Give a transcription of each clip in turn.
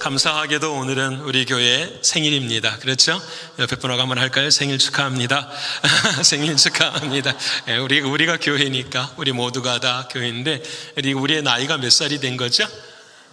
감사하게도 오늘은 우리 교회 생일입니다. 그렇죠? 옆에 분하고 한번 할까요? 생일 축하합니다. 생일 축하합니다. 우리가 교회니까 우리 모두가 다 교회인데, 우리의 나이가 몇 살이 된 거죠?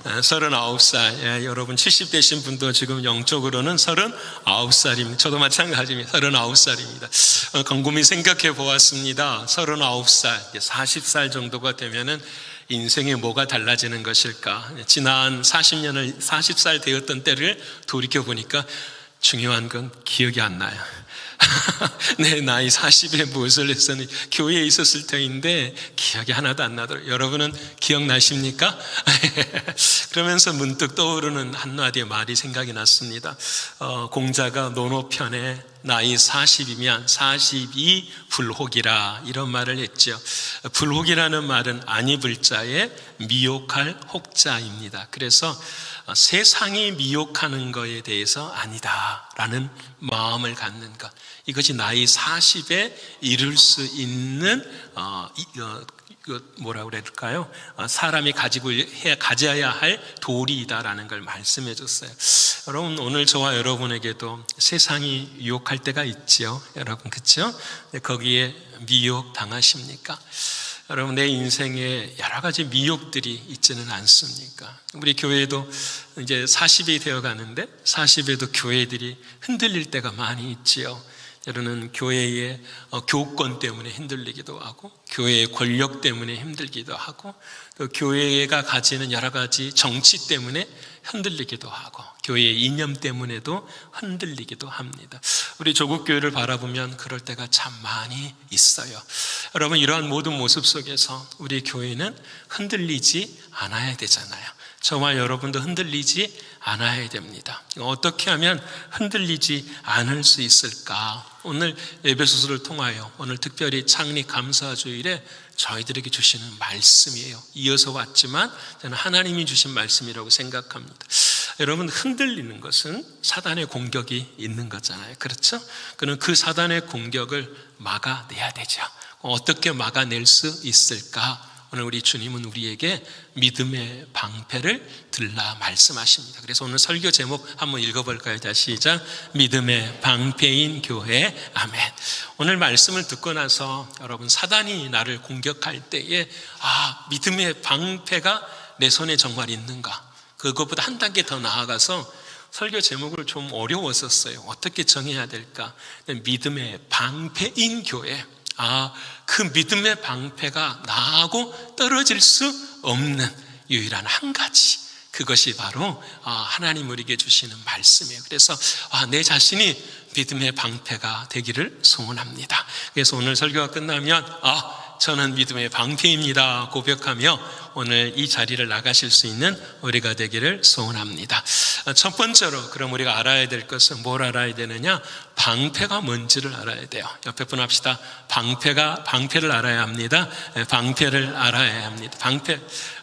39살. 여러분 70대신 분도 지금 영적으로는 39살입니다. 저도 마찬가지입니다. 39살입니다. 곰곰이 생각해 보았습니다. 39살, 40살 정도가 되면은 인생에 뭐가 달라지는 것일까? 지난 40살 되었던 때를 돌이켜 보니까 중요한 건 기억이 안 나요. 내 나이 40에 무엇을 했었는지, 교회에 있었을 때인데 기억이 하나도 안 나더라고요. 여러분은 기억나십니까? 그러면서 문득 떠오르는 한마디의 말이 생각이 났습니다. 공자가 논어편에 나이 40이면 42 불혹이라 이런 말을 했죠. 불혹이라는 말은 안 입을 자의 미혹할 혹자입니다. 그래서 세상이 미혹하는 것에 대해서 아니다라는 마음을 갖는 것, 이것이 나이 40에 이룰 수 있는 뭐라고 그럴까요? 사람이 가져야 할 도리이다라는 걸 말씀해 줬어요. 여러분, 오늘 저와 여러분에게도 세상이 유혹할 때가 있지요. 여러분, 그렇죠? 거기에 미혹 당하십니까? 여러분, 내 인생에 여러 가지 미혹들이 있지는 않습니까? 우리 교회도 이제 40이 되어 가는데 40에도 교회들이 흔들릴 때가 많이 있지요. 여러분은 교회의 교권 때문에 흔들리기도 하고, 교회의 권력 때문에 힘들기도 하고, 또 교회가 가지는 여러 가지 정치 때문에 흔들리기도 하고, 교회의 이념 때문에도 흔들리기도 합니다. 우리 조국교회를 바라보면 그럴 때가 참 많이 있어요. 여러분, 이러한 모든 모습 속에서 우리 교회는 흔들리지 않아야 되잖아요. 저와 여러분도 흔들리지 않아야 됩니다. 어떻게 하면 흔들리지 않을 수 있을까? 오늘 에베소서를 통하여 오늘 특별히 창립 감사주일에 저희들에게 주시는 말씀이에요. 이어서 왔지만 저는 하나님이 주신 말씀이라고 생각합니다. 여러분, 흔들리는 것은 사단의 공격이 있는 거잖아요. 그렇죠? 그럼 그 사단의 공격을 막아내야 되죠. 어떻게 막아낼 수 있을까? 오늘 우리 주님은 우리에게 믿음의 방패를 들라 말씀하십니다. 그래서 오늘 설교 제목 한번 읽어볼까요? 자, 시작. 믿음의 방패인 교회. 아멘. 오늘 말씀을 듣고 나서 여러분, 사단이 나를 공격할 때에 믿음의 방패가 내 손에 정말 있는가? 그것보다 한 단계 더 나아가서 설교 제목을 좀 어려웠었어요. 어떻게 정해야 될까? 믿음의 방패인 교회. 그 믿음의 방패가 나하고 떨어질 수 없는 유일한 한 가지, 그것이 바로 하나님 우리에게 주시는 말씀이에요. 그래서 내 자신이 믿음의 방패가 되기를 소원합니다. 그래서 오늘 설교가 끝나면 저는 믿음의 방패입니다 고백하며 오늘 이 자리를 나가실 수 있는 우리가 되기를 소원합니다. 첫 번째로 그럼 우리가 알아야 될 것은 뭘 알아야 되느냐? 방패가 뭔지를 알아야 돼요. 옆에 분 합시다. 방패를 알아야 합니다. 방패를 알아야 합니다.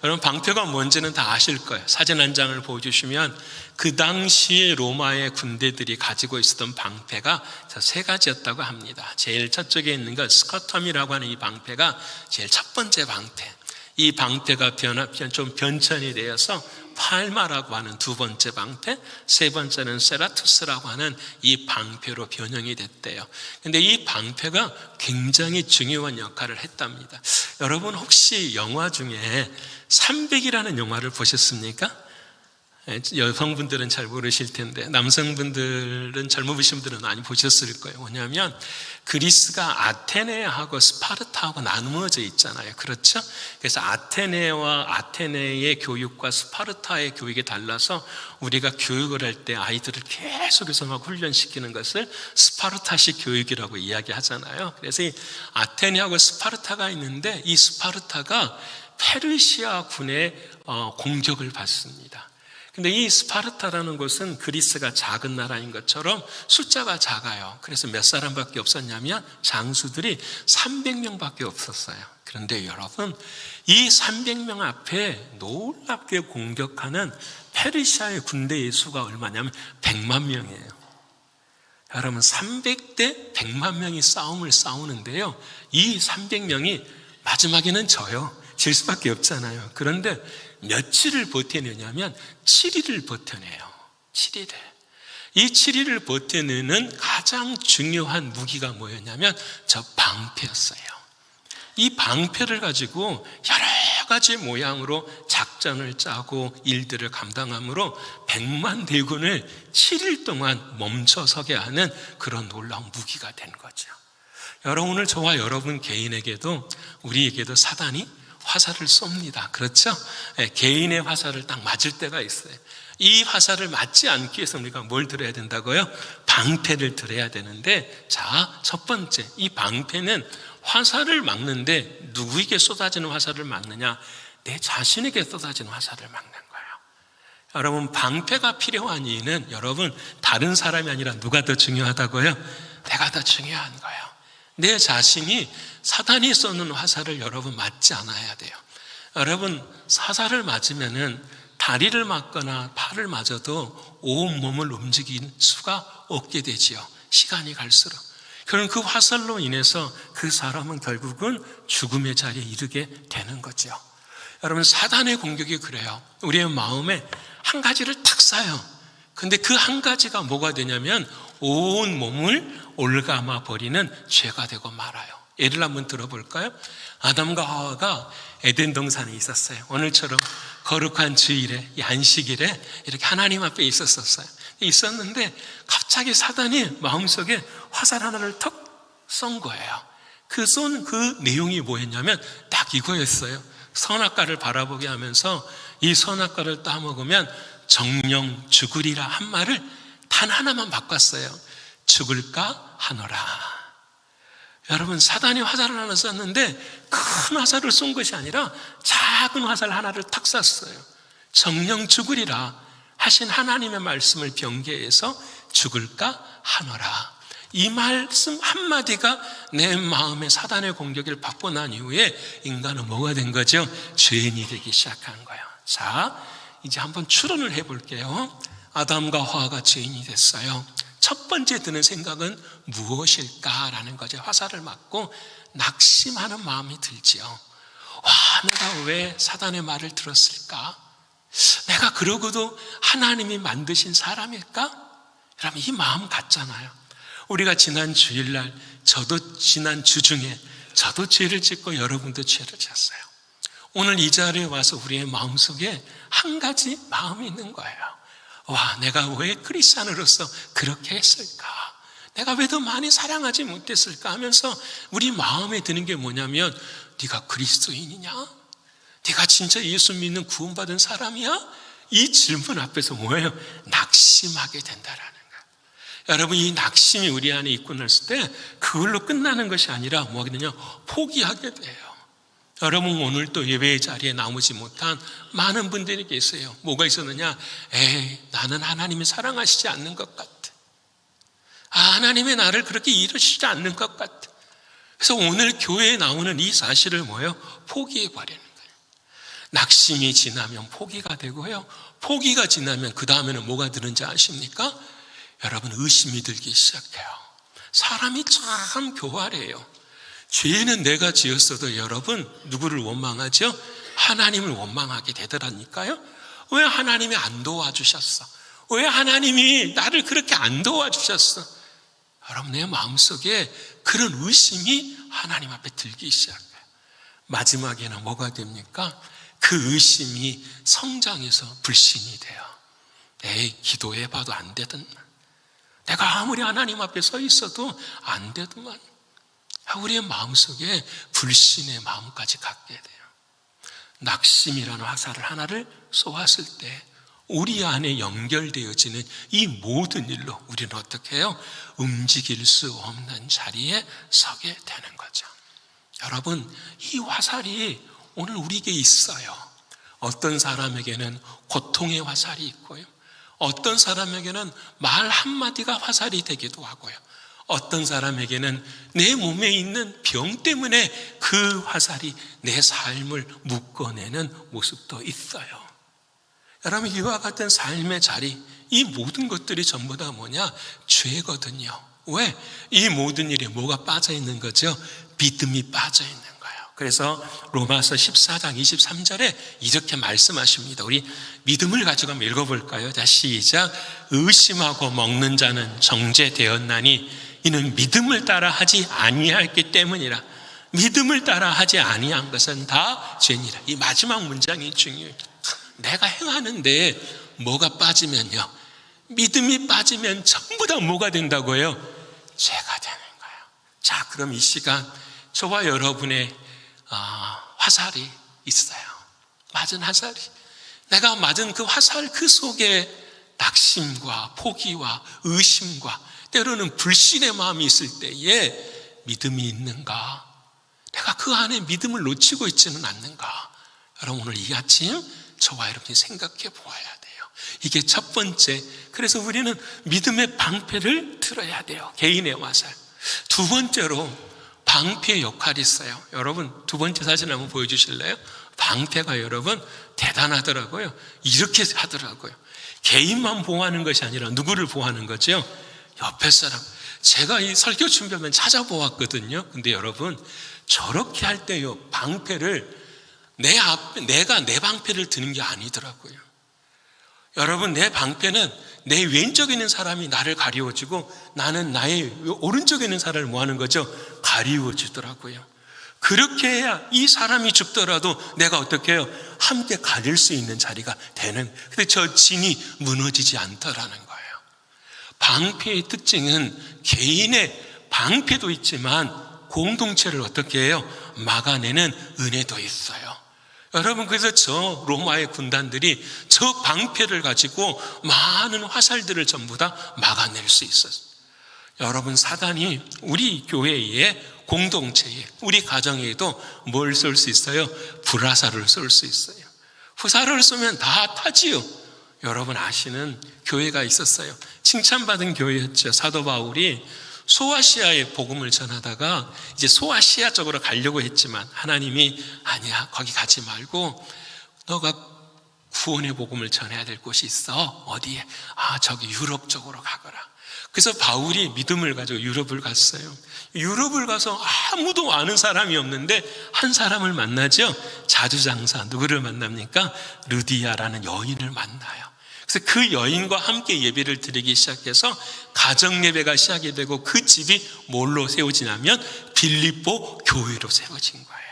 여러분, 방패가 뭔지는 다 아실 거예요. 사진 한 장을 보여주시면 그 당시에 로마의 군대들이 가지고 있었던 방패가 세 가지였다고 합니다. 제일 저쪽에 있는 것 스커텀이라고 하는 이 방패가 제일 첫 번째 방패. 이 방패가 좀 변천이 되어서 팔마라고 하는 두 번째 방패, 세 번째는 세라투스라고 하는 이 방패로 변형이 됐대요. 근데 이 방패가 굉장히 중요한 역할을 했답니다. 여러분, 혹시 영화 중에 300이라는 영화를 보셨습니까? 여성분들은 잘 모르실 텐데 남성분들은, 젊으신 분들은 많이 보셨을 거예요. 뭐냐면 그리스가 아테네하고 스파르타하고 나누어져 있잖아요. 그렇죠? 그래서 아테네의 교육과 스파르타의 교육이 달라서 우리가 교육을 할 때 아이들을 계속해서 막 훈련시키는 것을 스파르타식 교육이라고 이야기하잖아요. 그래서 이 아테네하고 스파르타가 있는데 이 스파르타가 페르시아 군의 공격을 받습니다. 근데 이 스파르타라는 곳은 그리스가 작은 나라인 것처럼 숫자가 작아요. 그래서 몇 사람밖에 없었냐면 장수들이 300명밖에 없었어요. 그런데 여러분, 이 300명 앞에 놀랍게 공격하는 페르시아의 군대의 수가 얼마냐면 100만 명이에요. 여러분, 300대 100만 명이 싸움을 싸우는데요, 이 300명이 마지막에는 질 수밖에 없잖아요. 그런데 며칠을 버텨내냐면 7일을 버텨내요. 7일에. 이 7일을 버텨내는 가장 중요한 무기가 뭐였냐면 저 방패였어요. 이 방패를 가지고 여러 가지 모양으로 작전을 짜고 일들을 감당함으로 100만 대군을 7일 동안 멈춰서게 하는 그런 놀라운 무기가 된 거죠. 여러분, 오늘 저와 여러분 개인에게도, 우리에게도 사단이 화살을 쏩니다. 그렇죠? 개인의 화살을 딱 맞을 때가 있어요. 이 화살을 맞지 않기 위해서 우리가 뭘 들어야 된다고요? 방패를 들어야 되는데, 자, 첫 번째, 이 방패는 화살을 막는데 누구에게 쏟아지는 화살을 막느냐? 내 자신에게 쏟아지는 화살을 막는 거예요. 여러분, 방패가 필요한 이유는 여러분, 다른 사람이 아니라 누가 더 중요하다고요? 내가 더 중요한 거예요. 내 자신이 사단이 쏘는 화살을 여러분 맞지 않아야 돼요. 여러분, 화살을 맞으면은 다리를 맞거나 팔을 맞아도 온 몸을 움직일 수가 없게 되지요. 시간이 갈수록. 그럼 그 화살로 인해서 그 사람은 결국은 죽음의 자리에 이르게 되는 거죠. 여러분, 사단의 공격이 그래요. 우리의 마음에 한 가지를 탁 쏴요. 근데 그 한 가지가 뭐가 되냐면 온 몸을 올가마 버리는 죄가 되고 말아요. 예를 한번 들어볼까요? 아담과 하와가 에덴 동산에 있었어요. 오늘처럼 거룩한 주일에, 이 안식일에 이렇게 하나님 앞에 있었는데 갑자기 사단이 마음속에 화살 하나를 턱 쏜 거예요. 그 쏜 그 내용이 뭐였냐면 딱 이거였어요. 선악과를 바라보게 하면서 이 선악과를 따먹으면 정령 죽으리라 한 말을 단 하나만 바꿨어요. 죽을까 하노라. 여러분, 사단이 화살을 하나 쐈는데 큰 화살을 쏜 것이 아니라 작은 화살 하나를 탁 쐈어요. 정령 죽으리라 하신 하나님의 말씀을 변개해서 죽을까 하노라. 이 말씀 한마디가 내 마음에 사단의 공격을 받고 난 이후에 인간은 뭐가 된 거죠? 죄인이 되기 시작한 거예요. 자, 이제 한번 추론을 해볼게요. 아담과 하와가 죄인이 됐어요. 첫 번째 드는 생각은 무엇일까라는 거죠. 화살을 맞고 낙심하는 마음이 들지요. 와, 내가 왜 사단의 말을 들었을까? 내가 그러고도 하나님이 만드신 사람일까? 여러분, 이 마음 같잖아요. 우리가 지난 주일날, 저도 지난 주 중에 저도 죄를 짓고 여러분도 죄를 졌어요. 오늘 이 자리에 와서 우리의 마음속에 한 가지 마음이 있는 거예요. 와, 내가 왜 크리스찬으로서 그렇게 했을까? 내가 왜 더 많이 사랑하지 못했을까? 하면서 우리 마음에 드는 게 뭐냐면, 네가 그리스도인이냐? 네가 진짜 예수 믿는 구원받은 사람이야? 이 질문 앞에서 뭐예요? 낙심하게 된다라는 거예요. 여러분, 이 낙심이 우리 안에 있고 났을 때 그걸로 끝나는 것이 아니라 뭐가 되냐? 포기하게 돼요. 여러분, 오늘 또 예배의 자리에 나오지 못한 많은 분들이 계세요. 뭐가 있었느냐? 에이, 나는 하나님이 사랑하시지 않는 것 같아. 하나님의 나를 그렇게 이루시지 않는 것 같아. 그래서 오늘 교회에 나오는 이 사실을 뭐예요? 포기해버리는 거예요. 낙심이 지나면 포기가 되고요. 포기가 지나면 그 다음에는 뭐가 드는지 아십니까? 여러분, 의심이 들기 시작해요. 사람이 참 교활해요. 죄는 내가 지었어도 여러분, 누구를 원망하죠? 하나님을 원망하게 되더라니까요. 왜 하나님이 안 도와주셨어? 왜 하나님이 나를 그렇게 안 도와주셨어? 여러분, 내 마음속에 그런 의심이 하나님 앞에 들기 시작해요. 마지막에는 뭐가 됩니까? 그 의심이 성장해서 불신이 돼요. 에이, 기도해봐도 안 되더만. 내가 아무리 하나님 앞에 서 있어도 안 되더만. 우리의 마음속에 불신의 마음까지 갖게 돼요. 낙심이라는 화살을 하나를 쏘았을 때 우리 안에 연결되어지는 이 모든 일로 우리는 어떻게 해요? 움직일 수 없는 자리에 서게 되는 거죠. 여러분, 이 화살이 오늘 우리에게 있어요. 어떤 사람에게는 고통의 화살이 있고요. 어떤 사람에게는 말 한마디가 화살이 되기도 하고요. 어떤 사람에게는 내 몸에 있는 병 때문에 그 화살이 내 삶을 묶어내는 모습도 있어요. 여러분, 이와 같은 삶의 자리, 이 모든 것들이 전부 다 뭐냐? 죄거든요. 왜? 이 모든 일에 뭐가 빠져 있는 거죠? 믿음이 빠져 있는 거예요. 그래서 로마서 14장 23절에 이렇게 말씀하십니다. 우리 믿음을 가지고 한번 읽어볼까요? 자, 시작. 의심하고 먹는 자는 정죄되었나니 이는 믿음을 따라 하지 아니하였기 때문이라. 믿음을 따라 하지 아니한 것은 다 죄니라. 이 마지막 문장이 중요해요. 내가 행하는데 뭐가 빠지면요, 믿음이 빠지면 전부 다 뭐가 된다고요? 죄가 되는 거예요. 자, 그럼 이 시간 저와 여러분의 화살이 있어요. 맞은 화살이. 내가 맞은 그 화살 그 속에 낙심과 포기와 의심과 때로는 불신의 마음이 있을 때에 믿음이 있는가? 내가 그 안에 믿음을 놓치고 있지는 않는가? 여러분, 오늘 이 아침 저와 여러분이 생각해 보아야 돼요. 이게 첫 번째. 그래서 우리는 믿음의 방패를 들어야 돼요. 개인의 화살. 두 번째로 방패의 역할이 있어요. 여러분, 두 번째 사진 한번 보여주실래요? 방패가 여러분 대단하더라고요. 이렇게 하더라고요. 개인만 보호하는 것이 아니라 누구를 보호하는 거죠? 옆에 사람. 제가 이 설교 준비하면 찾아보았거든요. 근데 여러분, 저렇게 할 때요, 방패를 내가 내 방패를 드는 게 아니더라고요. 여러분, 내 방패는 내 왼쪽에 있는 사람이 나를 가리워주고 나는 나의 오른쪽에 있는 사람을 뭐 하는 거죠? 가리워주더라고요. 그렇게 해야 이 사람이 죽더라도 내가 어떻게 해요? 함께 가릴 수 있는 자리가 되는. 근데 저 진이 무너지지 않더라는 거예요. 방패의 특징은 개인의 방패도 있지만 공동체를 어떻게 해요? 막아내는 은혜도 있어요. 여러분, 그래서 저 로마의 군단들이 저 방패를 가지고 많은 화살들을 전부 다 막아낼 수 있었어요. 여러분, 사단이 우리 교회에, 공동체에, 우리 가정에도 뭘 쏠 수 있어요? 불화살을 쏠 수 있어요. 불화살을 쏘면 다 타지요. 여러분 아시는 교회가 있었어요. 칭찬받은 교회였죠. 사도 바울이 소아시아의 복음을 전하다가 이제 소아시아 쪽으로 가려고 했지만 하나님이 아니야, 거기 가지 말고 너가 구원의 복음을 전해야 될 곳이 있어. 어디에? 저기 유럽 쪽으로 가거라. 그래서 바울이 믿음을 가지고 유럽을 갔어요. 유럽을 가서 아무도 아는 사람이 없는데 한 사람을 만나죠. 자주장사. 누구를 만납니까? 르디아라는 여인을 만나요. 그래서 그 여인과 함께 예배를 드리기 시작해서 가정 예배가 시작이 되고 그 집이 뭘로 세워지냐면 빌립보 교회로 세워진 거예요.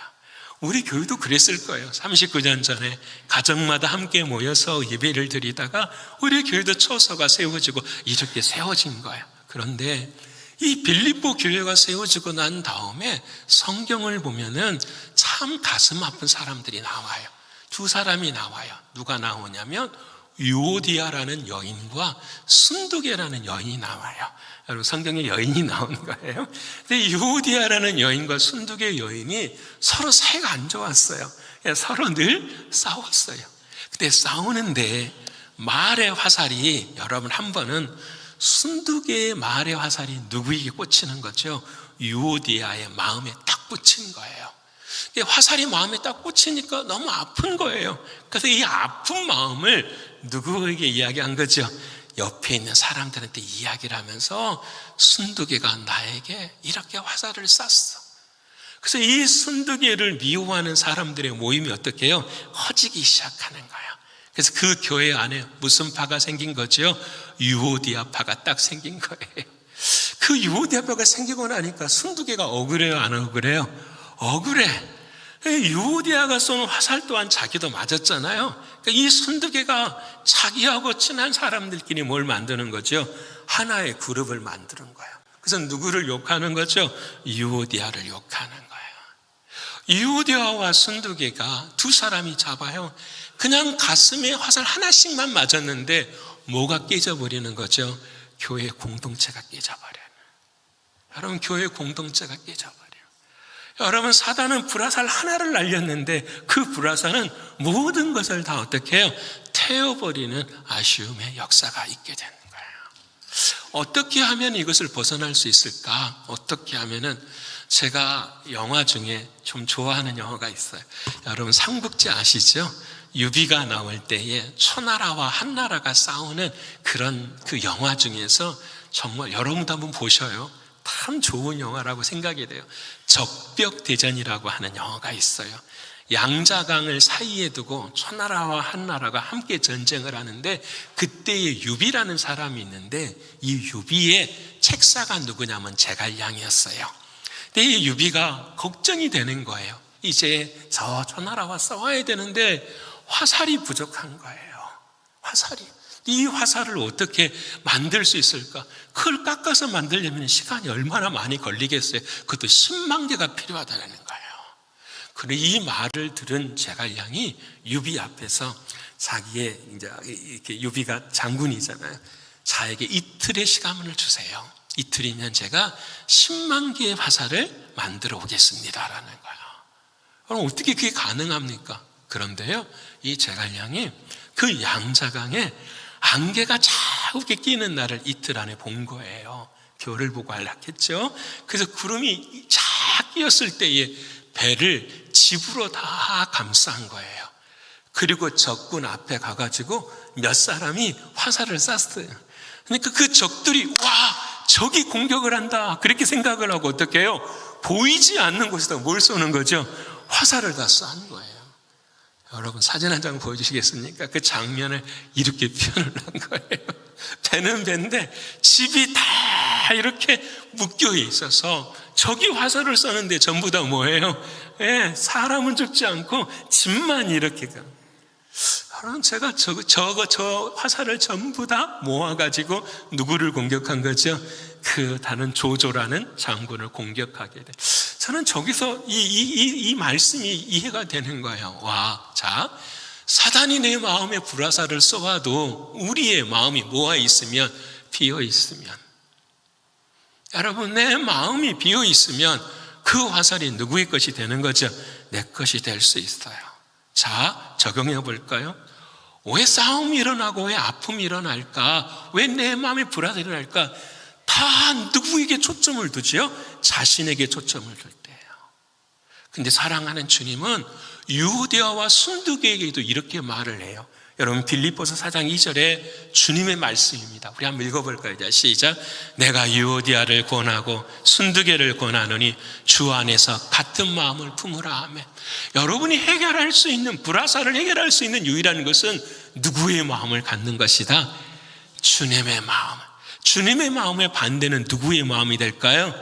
우리 교회도 그랬을 거예요. 39년 전에 가정마다 함께 모여서 예배를 드리다가 우리 교회도 처소가 세워지고 이렇게 세워진 거예요. 그런데 이 빌립보 교회가 세워지고 난 다음에 성경을 보면은 참 가슴 아픈 사람들이 나와요. 두 사람이 나와요. 누가 나오냐면 유오디아라는 여인과 순두계라는 여인이 나와요. 여러분, 성경에 여인이 나오는 거예요. 근데 유오디아라는 여인과 순두계 여인이 서로 사이가 안 좋았어요. 서로 늘 싸웠어요. 근데 싸우는데 말의 화살이, 여러분, 한 번은 순두계의 말의 화살이 누구에게 꽂히는 거죠? 유오디아의 마음에 딱 꽂힌 거예요. 화살이 마음에 딱 꽂히니까 너무 아픈 거예요. 그래서 이 아픈 마음을 누구에게 이야기한 거죠? 옆에 있는 사람들한테 이야기를 하면서 순두계가 나에게 이렇게 화살을 쐈어. 그래서 이 순두계를 미워하는 사람들의 모임이 어떻게 해요? 커지기 시작하는 거예요. 그래서 그 교회 안에 무슨 파가 생긴 거죠? 유오디아 파가 딱 생긴 거예요. 그 유오디아 파가 생기고 나니까 순두계가 억울해요, 안 억울해요? 억울해. 유오디아가 쏘는 화살 또한 자기도 맞았잖아요. 그러니까 이 순두계가 자기하고 친한 사람들끼리 뭘 만드는 거죠? 하나의 그룹을 만드는 거예요. 그래서 누구를 욕하는 거죠? 유오디아를 욕하는 거예요. 유오디아와 순두계가 두 사람이 잡아요. 그냥 가슴에 화살 하나씩만 맞았는데 뭐가 깨져버리는 거죠? 교회 공동체가 깨져버려요. 여러분, 교회 공동체가 깨져버려요. 여러분, 사단은 불화살 하나를 날렸는데 그 불화살은 모든 것을 다 어떻게 해요? 태워버리는 아쉬움의 역사가 있게 되는 거예요. 어떻게 하면 이것을 벗어날 수 있을까? 어떻게 하면은, 제가 영화 중에 좀 좋아하는 영화가 있어요. 여러분, 삼국지 아시죠? 유비가 나올 때에 초나라와 한나라가 싸우는 그런 그 영화 중에서 정말 여러분도 한번 보셔요. 다 참 좋은 영화라고 생각이 돼요. 적벽대전이라고 하는 영화가 있어요. 양자강을 사이에 두고 초나라와 한나라가 함께 전쟁을 하는데, 그때의 유비라는 사람이 있는데, 이 유비의 책사가 누구냐면 제갈량이었어요. 근데 이 유비가 걱정이 되는 거예요. 이제 저 초나라와 싸워야 되는데 화살이 부족한 거예요. 화살이. 이 화살을 어떻게 만들 수 있을까? 그걸 깎아서 만들려면 시간이 얼마나 많이 걸리겠어요? 그것도 10만 개가 필요하다는 거예요. 그런데 이 말을 들은 제갈량이 유비 앞에서 자기의, 이제 이렇게 유비가 장군이잖아요. 자에게 이틀의 시간을 주세요. 이틀이면 제가 10만 개의 화살을 만들어 오겠습니다라는 거예요. 그럼 어떻게 그게 가능합니까? 그런데요, 이 제갈량이 그 양자강에 안개가 자욱에 끼는 날을 이틀 안에 본 거예요. 별을 보고 안락했죠. 그래서 구름이 쫙 끼었을 때에 배를 집으로 다 감싼 거예요. 그리고 적군 앞에 가가지고 몇 사람이 화살을 쐈어요. 그러니까 그 적들이 와, 적이 공격을 한다, 그렇게 생각을 하고 어떻게 해요? 보이지 않는 곳에다 뭘 쏘는 거죠? 화살을 다 쏜 거예요. 여러분, 사진 한 장 보여주시겠습니까? 그 장면을 이렇게 표현을 한 거예요. 배는 배인데 집이 다 이렇게 묶여 있어서 적이 화살을 쏘는데 전부 다 뭐예요? 사람은 죽지 않고 집만 이렇게 가. 여러분, 제가 저 화살을 전부 다 모아가지고 누구를 공격한 거죠? 그 다른 조조라는 장군을 공격하게 돼. 저는 저기서 이 말씀이 이해가 되는 거예요. 와, 자, 사단이 내 마음에 불화살을 쏘아도 우리의 마음이 뭐가 있으면, 비어 있으면, 여러분, 내 마음이 비어 있으면 그 화살이 누구의 것이 되는 거죠? 내 것이 될 수 있어요. 자, 적용해 볼까요? 왜 싸움이 일어나고 왜 아픔이 일어날까? 왜 내 마음에 불화살이 일어날까? 다 누구에게 초점을 두지요? 자신에게 초점을 둘 때예요. 근데 사랑하는 주님은 유오디아와 순두개에게도 이렇게 말을 해요. 여러분, 빌립보서 4장 2절에 주님의 말씀입니다. 우리 한번 읽어볼까요? 시작. 내가 유오디아를 권하고 순두개를 권하노니 주 안에서 같은 마음을 품으라 하며. 여러분이 해결할 수 있는, 불화살을 해결할 수 있는 유일한 것은 누구의 마음을 갖는 것이다? 주님의 마음. 주님의 마음의 반대는 누구의 마음이 될까요?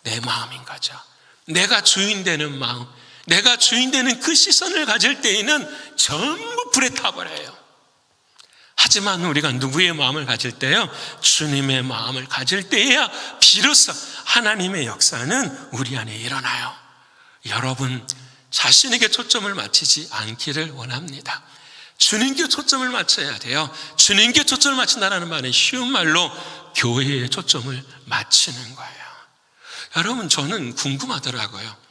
내 마음인 거죠. 내가 주인 되는 마음, 내가 주인 되는 그 시선을 가질 때에는 전부 불에 타버려요. 하지만 우리가 누구의 마음을 가질 때요? 주님의 마음을 가질 때에야 비로소 하나님의 역사는 우리 안에 일어나요. 여러분, 자신에게 초점을 맞추지 않기를 원합니다. 주님께 초점을 맞춰야 돼요. 주님께 초점을 맞춘다는 말은 쉬운 말로 교회에 초점을 맞추는 거예요. 여러분, 저는 궁금하더라고요.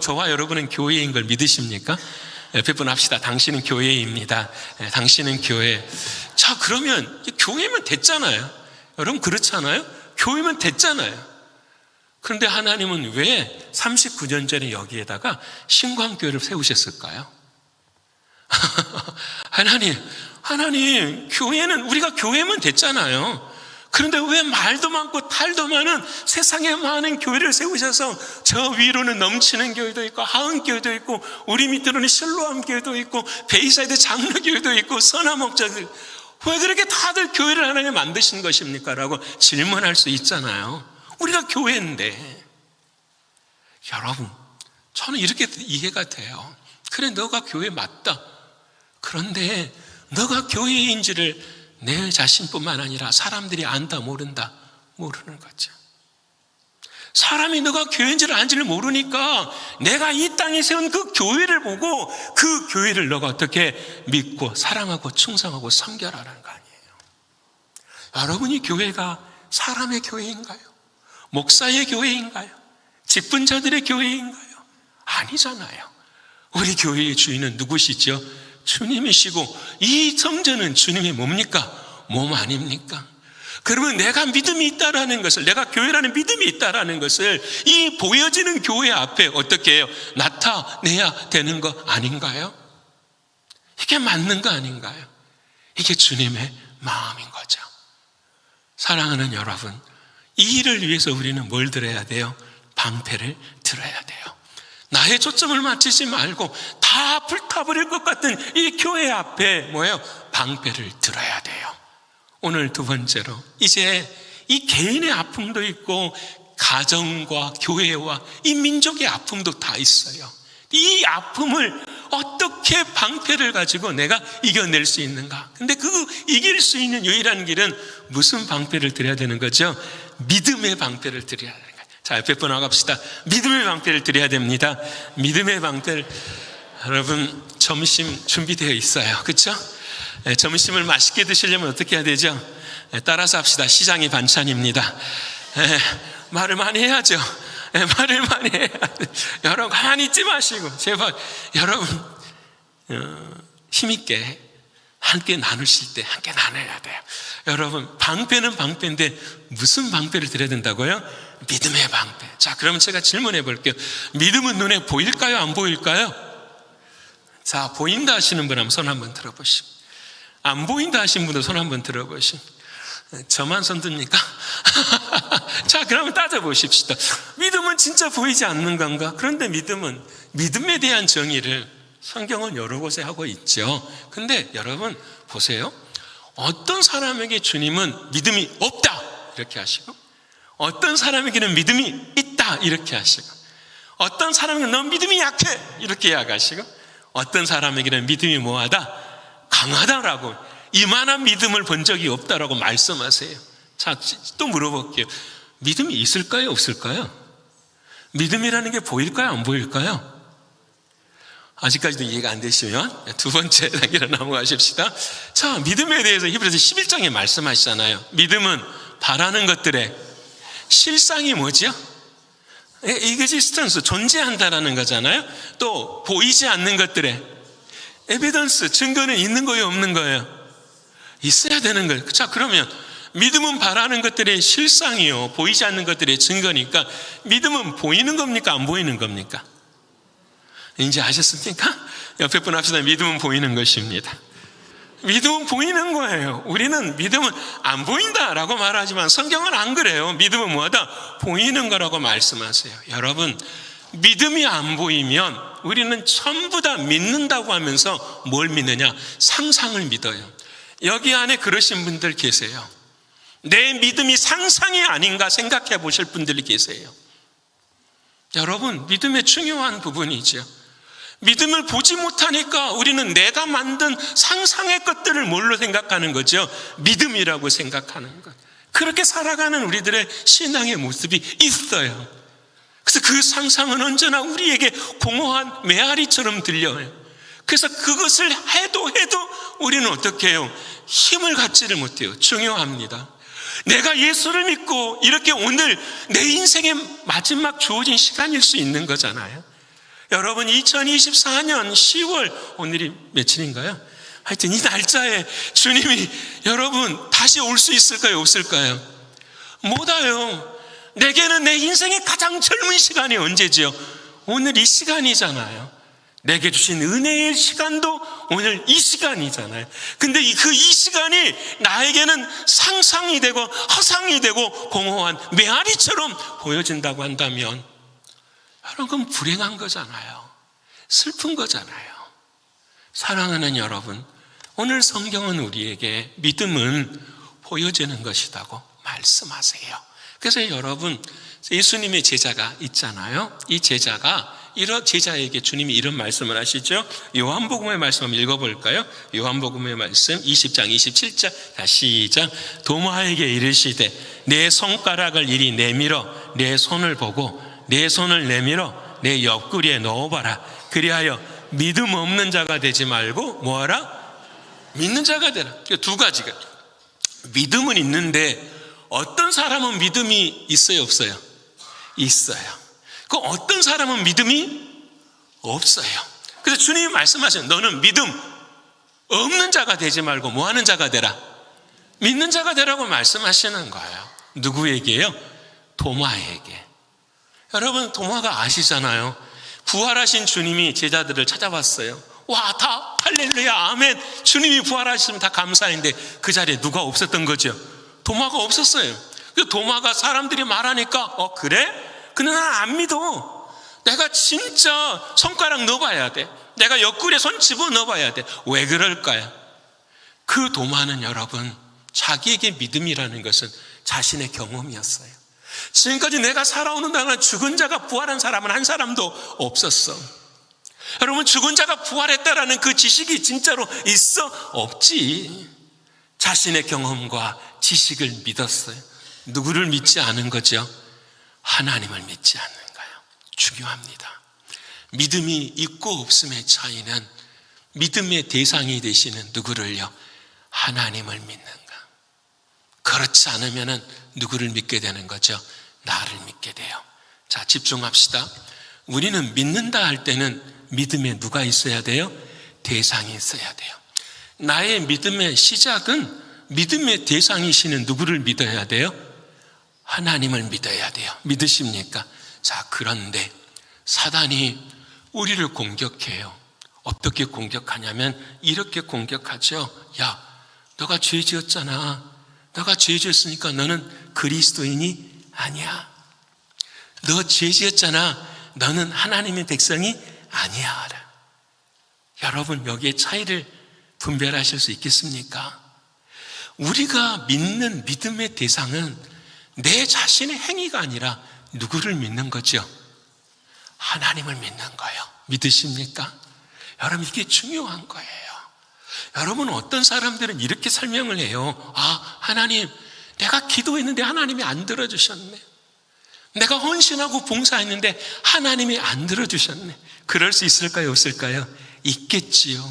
저와 여러분은 교회인 걸 믿으십니까? 옆에 분 합시다. 당신은 교회입니다. 당신은 교회. 자, 그러면 교회면 됐잖아요. 여러분, 그렇잖아요? 교회면 됐잖아요. 그런데 하나님은 왜 39년 전에 여기에다가 신광교회를 세우셨을까요? 하나님, 교회는, 우리가 교회면 됐잖아요. 그런데 왜 말도 많고 탈도 많은 세상에 많은 교회를 세우셔서 저 위로는 넘치는 교회도 있고 하은 교회도 있고 우리 밑으로는 실로암 교회도 있고 베이사이드 장로교회도 있고 선화목자들, 왜 그렇게 다들 교회를 하나님 만드신 것입니까? 라고 질문할 수 있잖아요. 우리가 교회인데. 여러분, 저는 이렇게 이해가 돼요. 그래, 너가 교회 맞다. 그런데 너가 교회인지를 내 자신뿐만 아니라 사람들이 안다 모른다, 모르는 거죠. 사람이 너가 교회인지를 안지를 모르니까 내가 이 땅에 세운 그 교회를 보고 그 교회를 너가 어떻게 믿고 사랑하고 충성하고 섬겨라는 거 아니에요. 여러분이 교회가 사람의 교회인가요? 목사의 교회인가요? 직분자들의 교회인가요? 아니잖아요. 우리 교회의 주인은 누구시죠? 주님이시고 이 성전은 주님의 뭡니까? 몸 아닙니까? 그러면 내가 믿음이 있다라는 것을, 내가 교회라는 믿음이 있다라는 것을 이 보여지는 교회 앞에 어떻게 해요? 나타내야 되는 거 아닌가요? 이게 맞는 거 아닌가요? 이게 주님의 마음인 거죠. 사랑하는 여러분, 이 일을 위해서 우리는 뭘 들어야 돼요? 방패를 들어야 돼요. 나의 초점을 맞추지 말고 다 불타버릴 것 같은 이 교회 앞에 뭐예요? 방패를 들어야 돼요. 오늘 두 번째로, 이제 이 개인의 아픔도 있고 가정과 교회와 이 민족의 아픔도 다 있어요. 이 아픔을 어떻게 방패를 가지고 내가 이겨낼 수 있는가? 근데 그 이길 수 있는 유일한 길은 무슨 방패를 드려야 되는 거죠? 믿음의 방패를 드려야 되는 거예요. 자, 옆에 분 나갑시다. 믿음의 방패를 드려야 됩니다. 믿음의 방패를. 여러분, 점심 준비되어 있어요. 그렇죠? 점심을 맛있게 드시려면 어떻게 해야 되죠? 따라서 합시다. 시장이 반찬입니다. 말을 많이 해야죠. 말을 많이 해야 돼. 여러분, 가만히 있지 마시고 제발 여러분 힘있게 함께 나누실 때 함께 나눠야 돼요. 여러분, 방패는 방패인데 무슨 방패를 드려야 된다고요? 믿음의 방패. 자, 그러면 제가 질문해 볼게요. 믿음은 눈에 보일까요? 안 보일까요? 자, 보인다 하시는 분 한번 손 한번 들어보시고, 안 보인다 하시는 분도 손 한번 들어보시고. 저만 손 듭니까? 자, 그러면 따져보십시다. 믿음은 진짜 보이지 않는 건가? 그런데 믿음에 대한 정의를 성경은 여러 곳에 하고 있죠. 근데 여러분 보세요. 어떤 사람에게 주님은 믿음이 없다 이렇게 하시고, 어떤 사람에게는 믿음이 있다 이렇게 하시고, 어떤 사람에게는 넌 믿음이 약해 이렇게 이야기하시고, 어떤 사람에게는 믿음이 뭐하다? 강하다라고, 이만한 믿음을 본 적이 없다라고 말씀하세요. 자, 또 물어볼게요. 믿음이 있을까요? 없을까요? 믿음이라는 게 보일까요? 안 보일까요? 아직까지도 이해가 안 되시면 두 번째 단계로 넘어가십시다. 자, 믿음에 대해서 히브리서 11장에 말씀하시잖아요. 믿음은 바라는 것들의 실상이 뭐죠? existence, 존재한다라는 거잖아요. 또 보이지 않는 것들의 evidence, 증거는 있는 거예요? 없는 거예요? 있어야 되는 거예요. 자, 그러면 믿음은 바라는 것들의 실상이요, 보이지 않는 것들의 증거니까 믿음은 보이는 겁니까? 안 보이는 겁니까? 이제 아셨습니까? 옆에 분 합시다. 믿음은 보이는 것입니다. 믿음은 보이는 거예요. 우리는 믿음은 안 보인다라고 말하지만 성경은 안 그래요. 믿음은 뭐하다? 보이는 거라고 말씀하세요. 여러분, 믿음이 안 보이면 우리는 전부 다 믿는다고 하면서 뭘 믿느냐? 상상을 믿어요. 여기 안에 그러신 분들 계세요. 내 믿음이 상상이 아닌가 생각해 보실 분들이 계세요. 여러분, 믿음의 중요한 부분이죠. 믿음을 보지 못하니까 우리는 내가 만든 상상의 것들을 뭘로 생각하는 거죠? 믿음이라고 생각하는 것. 그렇게 살아가는 우리들의 신앙의 모습이 있어요. 그래서 그 상상은 언제나 우리에게 공허한 메아리처럼 들려요. 그래서 그것을 해도 우리는 어떻게 해요? 힘을 갖지를 못해요. 중요합니다. 내가 예수를 믿고 이렇게 오늘 내 인생의 마지막 주어진 시간일 수 있는 거잖아요. 여러분, 2024년 10월 오늘이 며칠인가요? 하여튼 이 날짜에 주님이 여러분 다시 올 수 있을까요? 없을까요? 못 와요. 내게는 내 인생의 가장 젊은 시간이 언제지요? 오늘 이 시간이잖아요. 내게 주신 은혜의 시간도 오늘 이 시간이잖아요. 근데 이 시간이 나에게는 상상이 되고 허상이 되고 공허한 메아리처럼 보여진다고 한다면 여러분, 그건 불행한 거잖아요. 슬픈 거잖아요. 사랑하는 여러분, 오늘 성경은 우리에게 믿음은 보여지는 것이라고 말씀하세요. 그래서 여러분, 예수님의 제자가 있잖아요. 이 제자가 이런 제자에게 주님이 이런 말씀을 하시죠. 요한복음의 말씀 한번 읽어볼까요? 요한복음의 말씀 20장 27절. 다시 시작. 도마에게 이르시되 내 손가락을 이리 내밀어 내 손을 보고 내 손을 내밀어 내 옆구리에 넣어봐라. 그리하여 믿음 없는 자가 되지 말고 뭐하라? 믿는 자가 되라. 두 가지가. 믿음은 있는데 어떤 사람은 믿음이 있어요, 없어요? 있어요. 그 어떤 사람은 믿음이 없어요. 그래서 주님이 말씀하시는, 너는 믿음 없는 자가 되지 말고 뭐 하는 자가 되라? 믿는 자가 되라고 말씀하시는 거예요. 누구에게요? 도마에게. 여러분, 도마가 아시잖아요. 부활하신 주님이 제자들을 찾아왔어요. 와, 다 할렐루야 아멘, 주님이 부활하시면 다 감사인데 그 자리에 누가 없었던 거죠? 도마가 없었어요. 그 도마가 사람들이 말하니까 그래? 근데 난 안 믿어. 내가 진짜 손가락 넣어봐야 돼. 내가 옆구리에 손 집어 넣어봐야 돼. 왜 그럴까요? 그 도마는 여러분, 자기에게 믿음이라는 것은 자신의 경험이었어요. 지금까지 내가 살아오는 동안 죽은 자가 부활한 사람은 한 사람도 없었어. 여러분, 죽은 자가 부활했다라는 그 지식이 진짜로 있어? 없지. 자신의 경험과 지식을 믿었어요. 누구를 믿지 않은 거죠? 하나님을 믿지 않는 거예요. 중요합니다. 믿음이 있고 없음의 차이는 믿음의 대상이 되시는 누구를요? 하나님을 믿는가. 그렇지 않으면 누구를 믿게 되는 거죠? 나를 믿게 돼요. 자, 집중합시다. 우리는 믿는다 할 때는 믿음에 누가 있어야 돼요? 대상이 있어야 돼요. 나의 믿음의 시작은 믿음의 대상이시는 누구를 믿어야 돼요? 하나님을 믿어야 돼요. 믿으십니까? 자, 그런데 사단이 우리를 공격해요. 어떻게 공격하냐면 이렇게 공격하죠. 야, 너가 죄 지었잖아. 너가 죄 지었으니까 너는 그리스도인이 아니야. 너 죄 지었잖아. 너는 하나님의 백성이 아니야. 여러분, 여기에 차이를 분별하실 수 있겠습니까? 우리가 믿는 믿음의 대상은 내 자신의 행위가 아니라 누구를 믿는 거죠? 하나님을 믿는 거예요. 믿으십니까? 여러분, 이게 중요한 거예요. 여러분, 어떤 사람들은 이렇게 설명을 해요. 아, 하나님, 내가 기도했는데 하나님이 안 들어주셨네. 내가 헌신하고 봉사했는데 하나님이 안 들어주셨네. 그럴 수 있을까요? 없을까요? 있겠지요.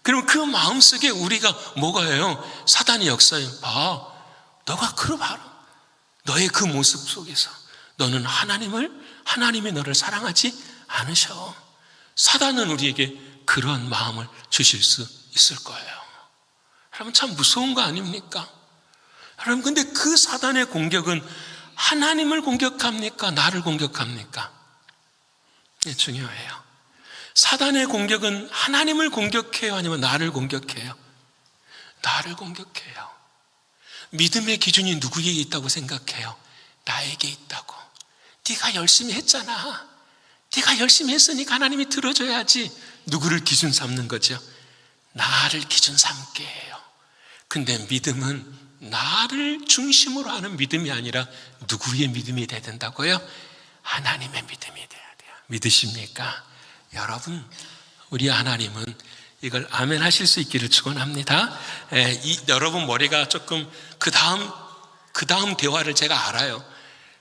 그럼 그 마음속에 우리가 뭐가 해요? 사단이 역사해요. 봐, 너가 그러 봐라. 너의 그 모습 속에서 너는 하나님이 너를 사랑하지 않으셔. 사단은 우리에게 그런 마음을 주실 수 있을 거예요. 여러분, 참 무서운 거 아닙니까? 여러분, 근데 그 사단의 공격은 하나님을 공격합니까? 나를 공격합니까? 네, 중요해요. 사단의 공격은 하나님을 공격해요? 아니면 나를 공격해요? 나를 공격해요. 믿음의 기준이 누구에게 있다고 생각해요? 나에게 있다고. 네가 열심히 했잖아. 네가 열심히 했으니까 하나님이 들어줘야지. 누구를 기준 삼는 거죠? 나를 기준 삼게 해요. 근데 믿음은 나를 중심으로 하는 믿음이 아니라 누구의 믿음이 돼야 된다고요? 하나님의 믿음이 돼야 돼요. 믿으십니까? 여러분, 우리 하나님은 이걸 아멘 하실 수 있기를 축원합니다. 여러분 머리가 조금 그 다음 대화를 제가 알아요.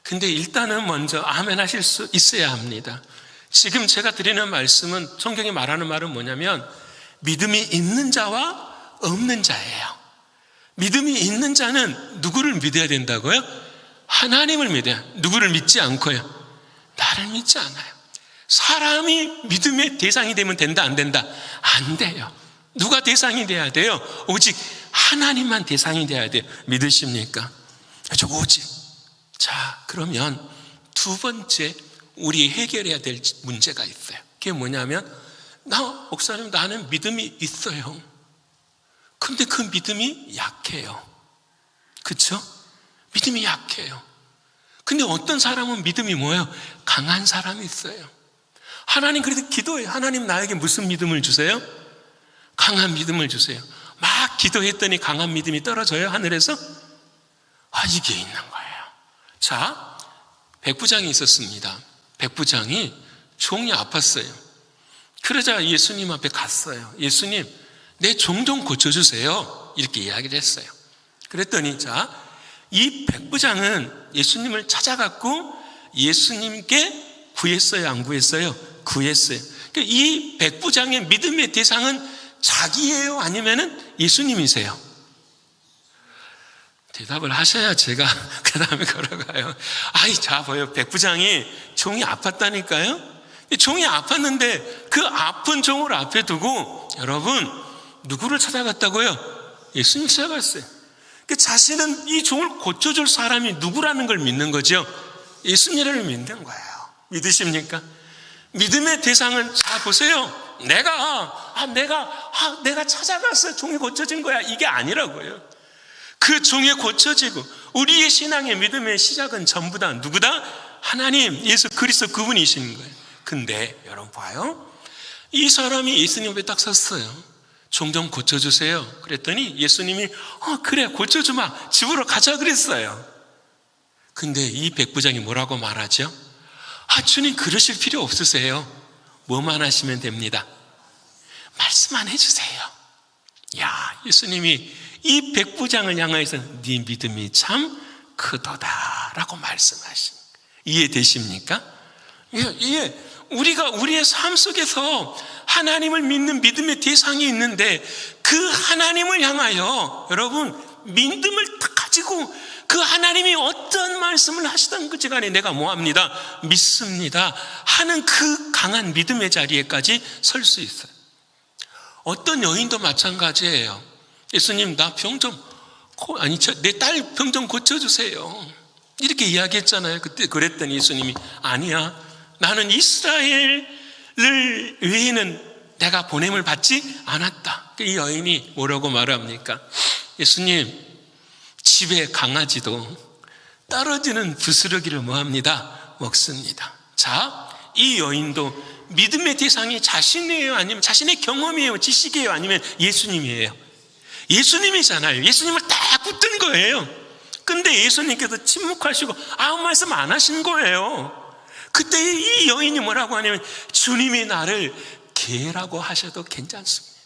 근데 일단은 먼저 아멘 하실 수 있어야 합니다. 지금 제가 드리는 말씀은, 성경이 말하는 말은 뭐냐면 믿음이 있는 자와 없는 자예요. 믿음이 있는 자는 누구를 믿어야 된다고요? 하나님을 믿어요. 누구를 믿지 않고요? 나를 믿지 않아요. 사람이 믿음의 대상이 되면 된다, 안 된다? 안 돼요. 누가 대상이 돼야 돼요? 오직 하나님만 대상이 돼야 돼요. 믿으십니까? 오직. 자, 그러면 두 번째 우리 해결해야 될 문제가 있어요. 그게 뭐냐면, 목사님, 나는 믿음이 있어요. 근데 그 믿음이 약해요. 그렇죠? 믿음이 약해요. 근데 어떤 사람은 믿음이 뭐예요? 강한 사람이 있어요. 하나님, 그래도 기도해요. 하나님, 나에게 무슨 믿음을 주세요? 강한 믿음을 주세요. 막 기도했더니 강한 믿음이 떨어져요, 하늘에서? 이게 있는 거예요. 자, 백부장이 있었습니다. 백부장이 종이 아팠어요. 그러자 예수님 앞에 갔어요. 예수님, 내 종 좀 고쳐주세요. 이렇게 이야기를 했어요. 그랬더니, 자, 이 백부장은 예수님을 찾아갔고 예수님께 구했어요, 안 구했어요? 구했어요. 그러니까 이 백부장의 믿음의 대상은 자기예요? 아니면은 예수님이세요? 대답을 하셔야 제가 그 다음에 걸어가요. 자, 봐요. 백부장이 종이 아팠다니까요? 종이 아팠는데 그 아픈 종을 앞에 두고, 여러분, 누구를 찾아갔다고요? 예수님 찾아갔어요. 자신은 이 종을 고쳐줄 사람이 누구라는 걸 믿는 거죠? 예수님을 믿는 거예요. 믿으십니까? 믿음의 대상은, 자, 보세요. 내가 찾아갔어요. 종이 고쳐진 거야. 이게 아니라고요. 그 종에 고쳐지고 우리의 신앙의 믿음의 시작은 전부 다 누구다? 하나님, 예수 그리스도 그분이신 거예요. 근데 여러분 봐요. 이 사람이 예수님 앞에 딱 섰어요. 종 좀 고쳐주세요. 그랬더니 예수님이 그래 고쳐주마, 집으로 가자 그랬어요. 근데 이 백부장이 뭐라고 말하죠? 주님 그러실 필요 없으세요. 뭐만 하시면 됩니다. 말씀만 해주세요. 야, 예수님이 이 백부장을 향하여서 네 믿음이 참 크도다 라고 말씀하신, 이해되십니까? 우리가 우리의 삶 속에서 하나님을 믿는 믿음의 대상이 있는데 그 하나님을 향하여 여러분 믿음을 딱 가지고 그 하나님이 어떤 말씀을 하시던 그 시간에 내가 뭐합니다? 믿습니다 하는 그 강한 믿음의 자리에까지 설 수 있어요. 어떤 여인도 마찬가지예요. 예수님 나 병 좀, 내 딸 병 좀 고쳐주세요 이렇게 이야기했잖아요. 그때 그랬더니 예수님이 아니야, 나는 이스라엘을 외에는 내가 보냄을 받지 않았다. 이 여인이 뭐라고 말합니까? 예수님, 집에 강아지도 떨어지는 부스러기를 뭐합니다? 먹습니다. 자, 이 여인도 믿음의 대상이 자신이에요? 아니면 자신의 경험이에요? 지식이에요? 아니면 예수님이에요? 예수님이잖아요. 예수님을 딱 붙든 거예요. 근데 예수님께서 침묵하시고 아무 말씀 안 하신 거예요. 그때 이 여인이 뭐라고 하냐면 주님이 나를 개라고 하셔도 괜찮습니다.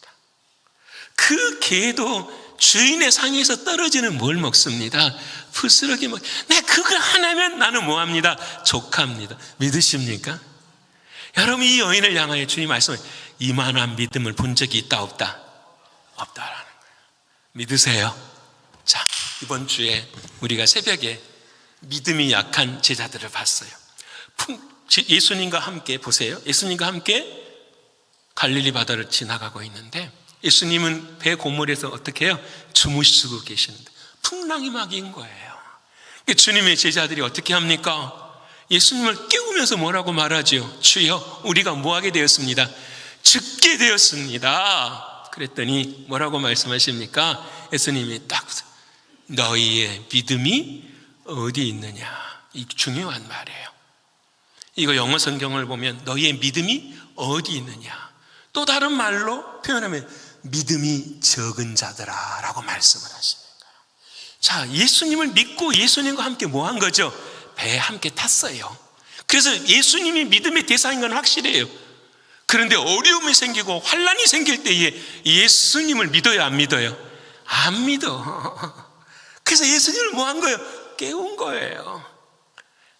그 개도 주인의 상에서 떨어지는 뭘 먹습니다? 부스러기 먹. 네, 그걸 하나면 나는 뭐합니다? 족합니다. 믿으십니까? 여러분 이 여인을 향하여 주님 말씀을 이만한 믿음을 본 적이 있다 없다? 없다라는 거예요. 믿으세요? 자, 이번 주에 우리가 새벽에 믿음이 약한 제자들을 봤어요. 예수님과 함께 보세요. 예수님과 함께 갈릴리 바다를 지나가고 있는데 예수님은 배 고물에서 어떻게 해요? 주무시고 계시는데 풍랑이 막 인 거예요. 주님의 제자들이 어떻게 합니까? 예수님을 깨우면서 뭐라고 말하지요? 주여, 우리가 뭐하게 되었습니다? 죽게 되었습니다. 그랬더니 뭐라고 말씀하십니까? 예수님이 딱 너희의 믿음이 어디 있느냐, 이 중요한 말이에요. 이거 영어 성경을 보면 너희의 믿음이 어디 있느냐, 또 다른 말로 표현하면 믿음이 적은 자들아 라고 말씀을 하시는 거예요. 자, 예수님을 믿고 예수님과 함께 뭐 한 거죠? 배에 함께 탔어요. 그래서 예수님이 믿음의 대상인 건 확실해요. 그런데 어려움이 생기고 환난이 생길 때에 예수님을 믿어요, 안 믿어요? 안 믿어. 그래서 예수님을 뭐 한 거예요? 깨운 거예요.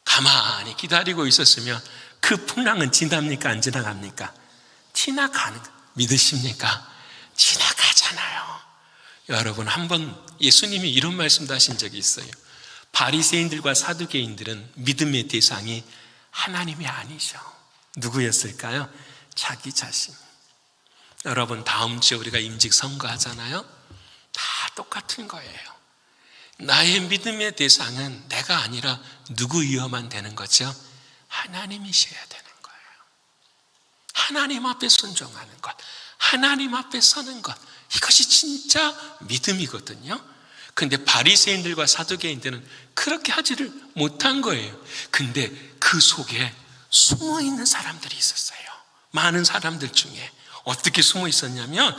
가만히 기다리고 있었으면 그 풍랑은 지납니까? 안 지나갑니까? 지나가는 거 믿으십니까? 지나가잖아요. 여러분, 한번 예수님이 이런 말씀도 하신 적이 있어요. 바리새인들과 사두개인들은 믿음의 대상이 하나님이 아니죠. 누구였을까요? 자기 자신. 여러분, 다음 주에 우리가 임직 선거하잖아요. 다 똑같은 거예요. 나의 믿음의 대상은 내가 아니라 누구이어만 되는 거죠? 하나님이셔야 되는 거예요. 하나님 앞에 순종하는 것, 하나님 앞에 서는 것, 이것이 진짜 믿음이거든요. 근데 바리새인들과 사두개인들은 그렇게 하지를 못한 거예요. 근데 그 속에 숨어 있는 사람들이 있었어요. 많은 사람들 중에 어떻게 숨어 있었냐면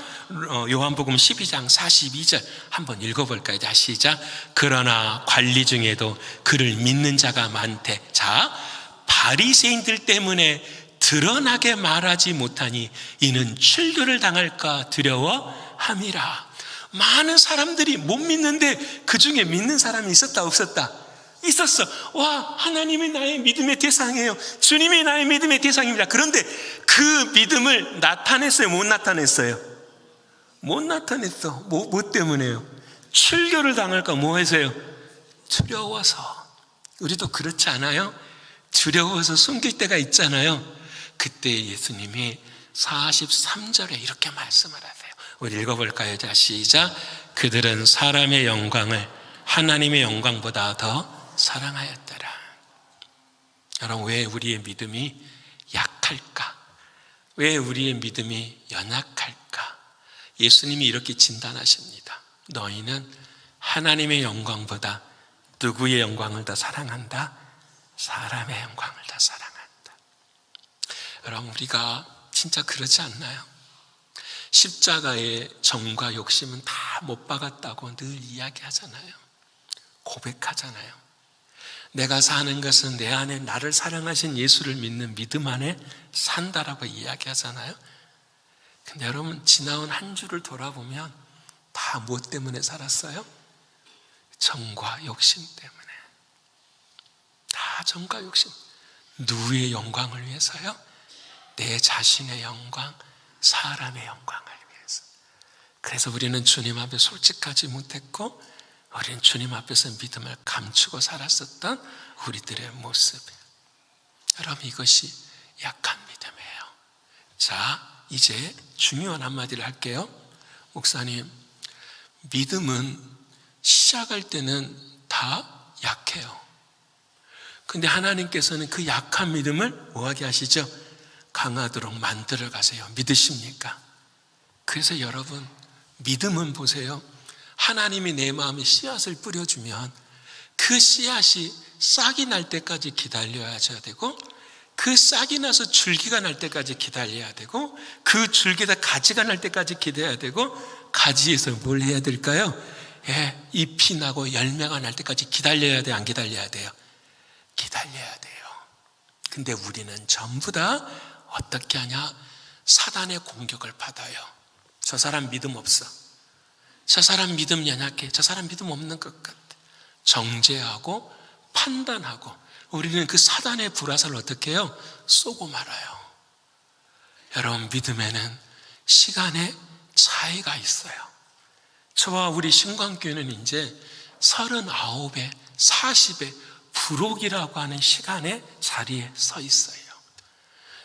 요한복음 12장 42절 한번 읽어볼까요? 자, 시작. 그러나 관리 중에도 그를 믿는 자가 많대. 자, 바리새인들 때문에 드러나게 말하지 못하니 이는 출교를 당할까 두려워함이라. 많은 사람들이 못 믿는데 그 중에 믿는 사람이 있었다 없었다? 있었어. 와, 하나님이 나의 믿음의 대상이에요. 주님이 나의 믿음의 대상입니다. 그런데 그 믿음을 나타냈어요? 못 나타냈어요? 못 나타냈어. 뭐 때문에요? 출교를 당할까 뭐 해서요? 두려워서. 우리도 그렇지 않아요? 두려워서 숨길 때가 있잖아요. 그때 예수님이 43절에 이렇게 말씀을 하세요. 우리 읽어볼까요? 자, 시작. 그들은 사람의 영광을 하나님의 영광보다 더 사랑하였더라. 여러분, 왜 우리의 믿음이 약할까? 왜 우리의 믿음이 연약할까? 예수님이 이렇게 진단하십니다. 너희는 하나님의 영광보다 누구의 영광을 더 사랑한다? 사람의 영광을 더 사랑한다. 여러분, 우리가 진짜 그러지 않나요? 십자가의 정과 욕심은 다 못 박았다고 늘 이야기하잖아요. 고백하잖아요. 내가 사는 것은 내 안에 나를 사랑하신 예수를 믿는 믿음 안에 산다라고 이야기하잖아요. 근데 여러분, 지나온 한 주를 돌아보면 다 무엇 때문에 살았어요? 정과 욕심 때문에. 다 정과 욕심. 누구의 영광을 위해서요? 내 자신의 영광, 사람의 영광을 위해서. 그래서 우리는 주님 앞에 솔직하지 못했고, 우리는 주님 앞에서 믿음을 감추고 살았었던 우리들의 모습. 여러분, 이것이 약한 믿음이에요. 자, 이제 중요한 한마디를 할게요. 목사님, 믿음은 시작할 때는 다 약해요. 근데 하나님께서는 그 약한 믿음을 뭐하게 하시죠? 강하도록 만들어 가세요. 믿으십니까? 그래서 여러분, 믿음은 보세요. 하나님이 내 마음에 씨앗을 뿌려주면 그 씨앗이 싹이 날 때까지 기다려야 되고, 그 싹이 나서 줄기가 날 때까지 기다려야 되고, 그 줄기에서 가지가 날 때까지 기다려야 되고, 가지에서 뭘 해야 될까요? 잎이 나고 열매가 날 때까지 기다려야 돼요? 안 기다려야 돼요? 기다려야 돼요. 근데 우리는 전부 다 어떻게 하냐? 사단의 공격을 받아요. 저 사람 믿음 없어. 저 사람 믿음 연약해. 저 사람 믿음 없는 것 같아. 정죄하고 판단하고, 우리는 그 사단의 불화살을 어떻게 해요? 쏘고 말아요. 여러분, 믿음에는 시간의 차이가 있어요. 저와 우리 신광교회는 이제 39에 40에 부록이라고 하는 시간의 자리에 서 있어요.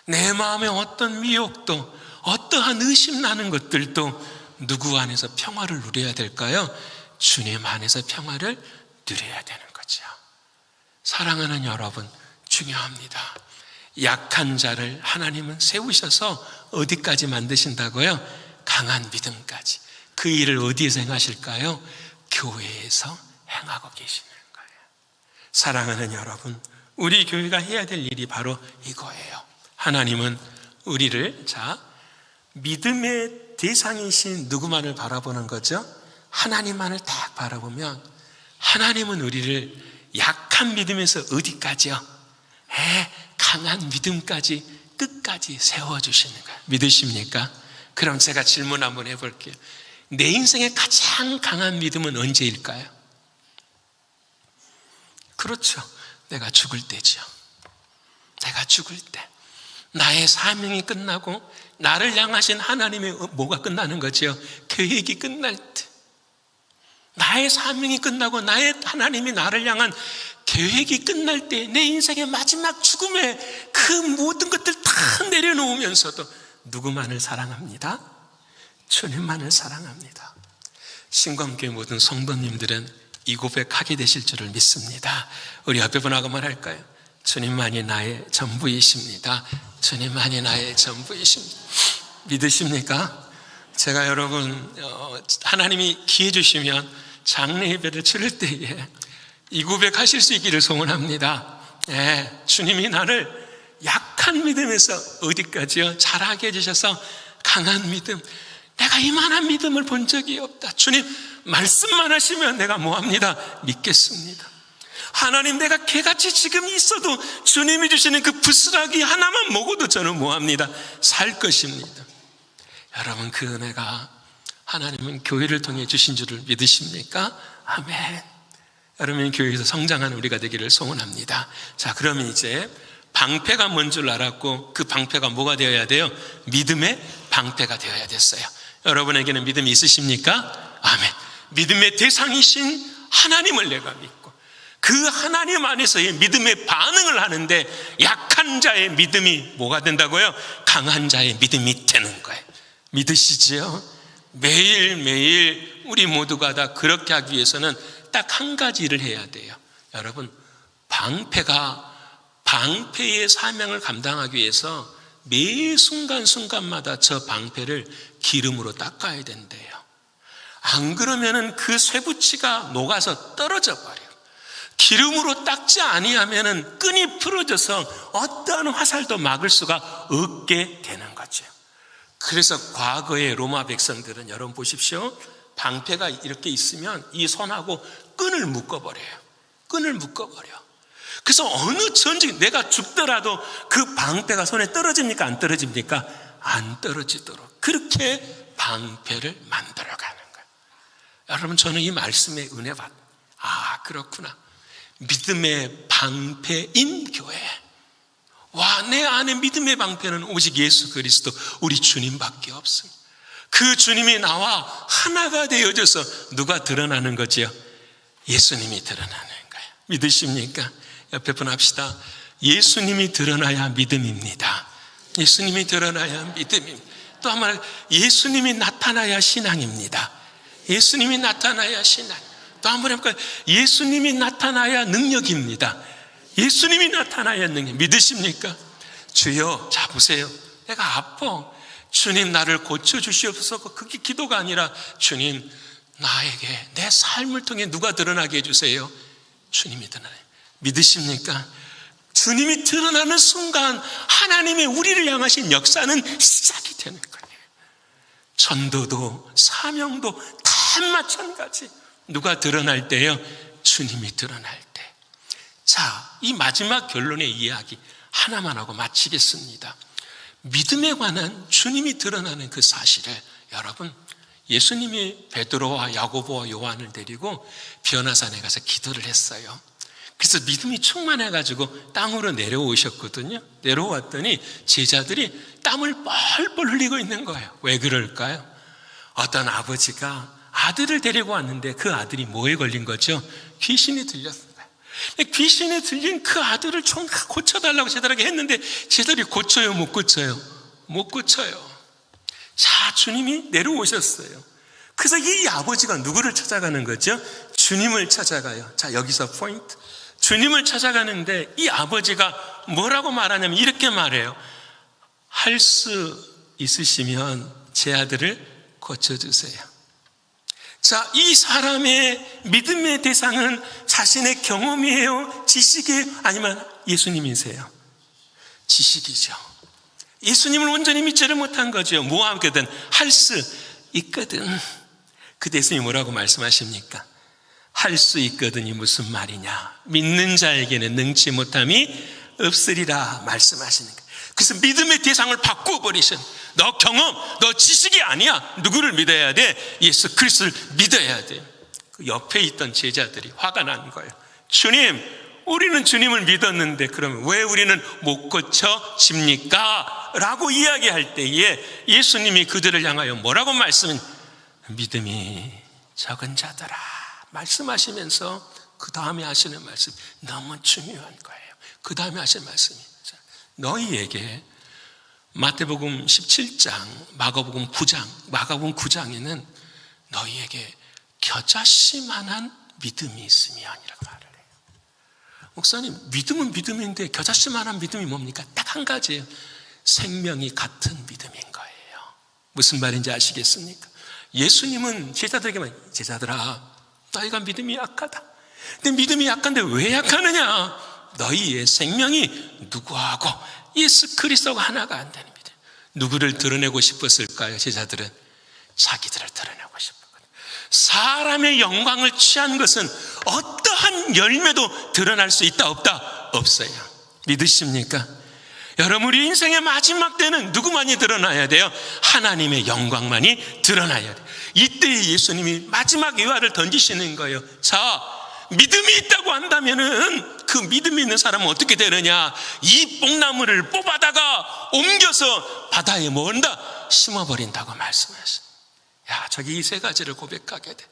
내 마음에 어떤 미혹도, 어떠한 의심나는 것들도 누구 안에서 평화를 누려야 될까요? 주님 안에서 평화를 누려야 되는 거죠. 사랑하는 여러분, 중요합니다. 약한 자를 하나님은 세우셔서 어디까지 만드신다고요? 강한 믿음까지. 그 일을 어디에서 행하실까요? 교회에서 행하고 계시는 거예요. 사랑하는 여러분, 우리 교회가 해야 될 일이 바로 이거예요. 하나님은 우리를 믿음의 대상이신 누구만을 바라보는 거죠? 하나님만을 딱 바라보면 하나님은 우리를 약한 믿음에서 어디까지요? 강한 믿음까지 끝까지 세워주시는 거예요. 믿으십니까? 그럼 제가 질문 한번 해볼게요. 내 인생의 가장 강한 믿음은 언제일까요? 그렇죠. 내가 죽을 때죠. 내가 죽을 때. 나의 사명이 끝나고 나를 향하신 하나님의 뭐가 끝나는 거죠? 계획이 끝날 때. 나의 사명이 끝나고 나의 하나님이 나를 향한 계획이 끝날 때, 내 인생의 마지막 죽음에 그 모든 것들 다 내려놓으면서도 누구만을 사랑합니다? 주님만을 사랑합니다. 신광교회 모든 성도님들은 이 고백하게 되실 줄을 믿습니다. 우리 옆에 분하고 말할까요? 주님만이 나의 전부이십니다. 주님만이 나의 전부이십니다. 믿으십니까? 제가 여러분, 하나님이 기회 주시면 장례 예배를 치를 때에 이 고백하실 수 있기를 소원합니다. 주님이 나를 약한 믿음에서 어디까지요? 자라게 해주셔서 강한 믿음. 내가 이만한 믿음을 본 적이 없다. 주님 말씀만 하시면 내가 뭐합니다? 믿겠습니다. 하나님, 내가 개같이 지금 있어도 주님이 주시는 그 부스러기 하나만 먹어도 저는 뭐합니다? 살 것입니다. 여러분, 그 은혜가 하나님은 교회를 통해 주신 줄을 믿으십니까? 아멘. 여러분, 교회에서 성장하는 우리가 되기를 소원합니다. 자, 그러면 이제 방패가 뭔 줄 알았고, 그 방패가 뭐가 되어야 돼요? 믿음의 방패가 되어야 됐어요. 여러분에게는 믿음이 있으십니까? 아멘. 믿음의 대상이신 하나님을 내가 믿고, 그 하나님 안에서의 믿음의 반응을 하는데 약한 자의 믿음이 뭐가 된다고요? 강한 자의 믿음이 되는 거예요. 믿으시지요? 매일매일 우리 모두가 다 그렇게 하기 위해서는 딱 한 가지 일을 해야 돼요. 여러분, 방패의 사명을 감당하기 위해서 매 순간순간마다 저 방패를 기름으로 닦아야 된대요. 안 그러면은 그 쇠붙이가 녹아서 떨어져 버려요. 기름으로 닦지 아니하면은 끈이 풀어져서 어떠한 화살도 막을 수가 없게 되는 거죠. 그래서 과거의 로마 백성들은 여러분 보십시오. 방패가 이렇게 있으면 이 손하고 끈을 묶어버려요. 끈을 묶어버려. 그래서 어느 전쟁, 내가 죽더라도 그 방패가 손에 떨어집니까? 안 떨어집니까? 안 떨어지도록 그렇게 방패를 만들어가는 거예요. 여러분, 저는 이 말씀에 은혜 받. 그렇구나. 믿음의 방패인 교회. 와, 내 안에 믿음의 방패는 오직 예수 그리스도 우리 주님밖에 없습니다. 그 주님이 나와 하나가 되어져서 누가 드러나는 거지요? 예수님이 드러나는 거예요. 믿으십니까? 옆에 분 합시다. 예수님이 드러나야 믿음입니다. 예수님이 드러나야 믿음입니다. 또 한 번, 예수님이 나타나야 신앙입니다. 예수님이 나타나야 신앙. 또 한 번 해볼까요? 예수님이 나타나야 능력입니다. 예수님이 나타나야 능력. 믿으십니까? 주여, 자 보세요. 내가 아파. 주님, 나를 고쳐주시옵소서. 그게 기도가 아니라 주님, 나에게 내 삶을 통해 누가 드러나게 해주세요. 주님이 드러나요. 믿으십니까? 주님이 드러나는 순간 하나님의 우리를 향하신 역사는 시작이 되는 거예요. 전도도 사명도 다 마찬가지. 누가 드러날 때요? 주님이 드러날 때. 자, 이 마지막 결론의 이야기 하나만 하고 마치겠습니다. 믿음에 관한 주님이 드러나는 그 사실을 여러분, 예수님이 베드로와 야고보와 요한을 데리고 변화산에 가서 기도를 했어요. 그래서 믿음이 충만해가지고 땅으로 내려오셨거든요. 내려왔더니 제자들이 땀을 뻘뻘 흘리고 있는 거예요. 왜 그럴까요? 어떤 아버지가 아들을 데리고 왔는데 그 아들이 뭐에 걸린 거죠? 귀신이 들렸어요. 귀신에 들린 그 아들을 좀 고쳐달라고 제자들에게 했는데 제자들이 고쳐요, 못 고쳐요? 못 고쳐요. 자, 주님이 내려오셨어요. 그래서 이 아버지가 누구를 찾아가는 거죠? 주님을 찾아가요. 자, 여기서 포인트. 주님을 찾아가는데 이 아버지가 뭐라고 말하냐면 이렇게 말해요. 할 수 있으시면 제 아들을 고쳐주세요. 자, 이 사람의 믿음의 대상은 자신의 경험이에요? 지식이에요? 아니면 예수님이세요? 지식이죠. 예수님을 온전히 믿지를 못한 거죠. 뭐 하거든 할 수 있거든. 그때 예수님이 뭐라고 말씀하십니까? 할 수 있거든이 무슨 말이냐? 믿는 자에게는 능치 못함이 없으리라 말씀하시는 거예요. 그래서 믿음의 대상을 바꾸어버리신, 너 경험, 너 지식이 아니야. 누구를 믿어야 돼? 예수 그리스도를 믿어야 돼. 그 옆에 있던 제자들이 화가 난 거예요. 주님, 우리는 주님을 믿었는데 그러면 왜 우리는 못 고쳐집니까? 라고 이야기할 때에 예수님이 그들을 향하여 뭐라고 믿음이 적은 자들아 말씀하시면서 그 다음에 하시는 말씀 너무 중요한 거예요. 그 다음에 하시는 말씀이 너희에게 마태복음 17장, 마가복음 9장에는 너희에게 겨자씨만한 믿음이 있으면이라고 말을 해요. 목사님, 믿음은 믿음인데 겨자씨만한 믿음이 뭡니까? 딱 한 가지예요. 생명이 같은 믿음인 거예요. 무슨 말인지 아시겠습니까? 예수님은 제자들에게만, 제자들아, 너희가 믿음이 약하다. 근데 믿음이 약한데 왜 약하느냐? 너희의 생명이 누구하고 예수 그리스도가 하나가 안 되는 믿음. 누구를 드러내고 싶었을까요? 제자들은 자기들을 드러내고 싶었거든요. 사람의 영광을 취한 것은 어떠한 열매도 드러날 수 있다 없다? 없어요. 믿으십니까? 여러분, 우리 인생의 마지막 때는 누구만이 드러나야 돼요? 하나님의 영광만이 드러나야 돼요. 이때 예수님이 마지막 유화를 던지시는 거예요. 자, 믿음이 있다고 한다면은 그 믿음이 있는 사람은 어떻게 되느냐? 이 뽕나무를 뽑아다가 옮겨서 바다에 뭔다? 심어버린다고 말씀하셨어요. 야, 저기 이 세 가지를 고백하게 돼.